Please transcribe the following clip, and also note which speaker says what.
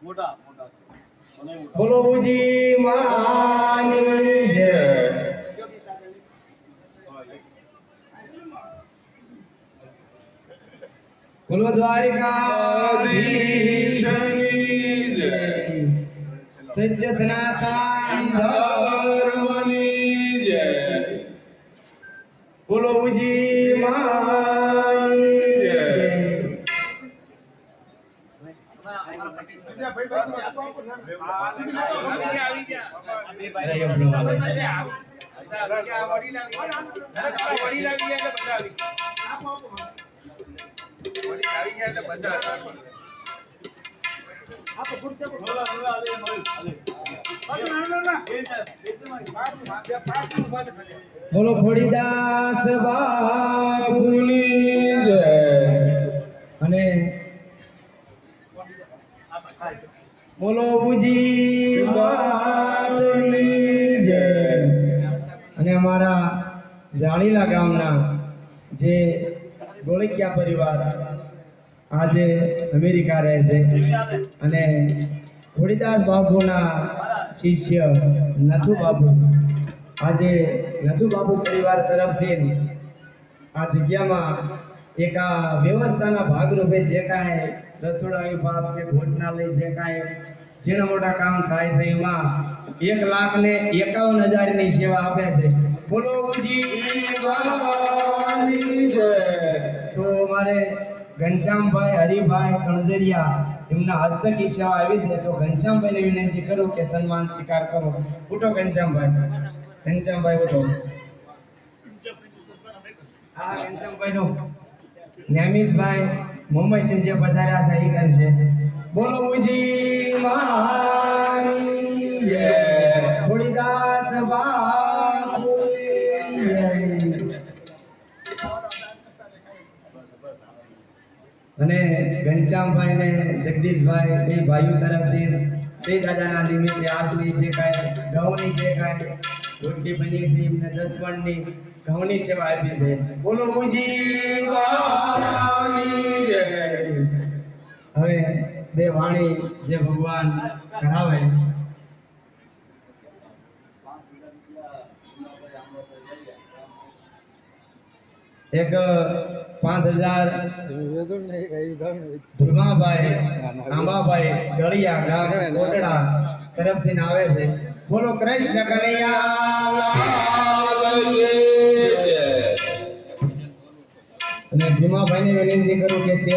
Speaker 1: બોલો બુજી માની જય। બોલો દ્વારિકાધીશની જય। સત્ય સનાતન ધર્મની જય। બોલો બુજી માની જય। બોલો ખોડીદાસ બાપુની જય। અને બોલો બુજી માતની જય। અને અમારા જાણીલા ગામના જે ગોળકિયા પરિવાર આજે અમેરિકા રહે છે અને ખોડીદાસ બાપુના શિષ્ય નથુ બાપુ આજે નથુ બાપુ પરિવાર તરફથી આ જગ્યામાં એક આ વ્યવસ્થાના ભાગરૂપે જે કાંઈ રસોડા વિભાગ કે ભોજનાલય જે કાંઈ ઝીણા મોટા કામ થાય છે એમાં 1,51,000 ની સેવા આપે છે। બોલો બુજી માની જય। તો મારે ઘનશ્યામભાઈ હરિભાઈ કણજરિયા એમના હસ્તકી સેવા આવી છે તો ઘનશ્યામભાઈને વિનંતી કરું કે સન્માન સ્વીકાર કરો। ઉઠો ઘનશ્યામભાઈ ઉઠો। હા ઘનશ્યામભાઈ નો નેમિશભાઈ મુંબઈથી જે પધાર્યા છે એ કરશે। બોલો બુજી માની જય। ખોડીદાસ બાપુની જય। અને ઘનશ્યામભાઈ ને જગદીશભાઈ બે ભાઈઓ તરફથી શ્રી દાદાના નિમિત્તે આજની જે કાંઈ ઘઉંની જે કાંઈ રોટલી બની છે એમને 10 મણની ઘઉંની સેવા આપી છે। બોલો બુજી માની જય। હવે બે વાણી જે ભગવાન કરાવે એક 5,000 ભીમાભાઈ આંબાભાઈ ગળિયા ગામ કોટડા તરફથી આવે છે। બોલો કૃષ્ણ કનૈયા લાલ જય। અને ભીમાભાઈને વિનંતી કરું કે તે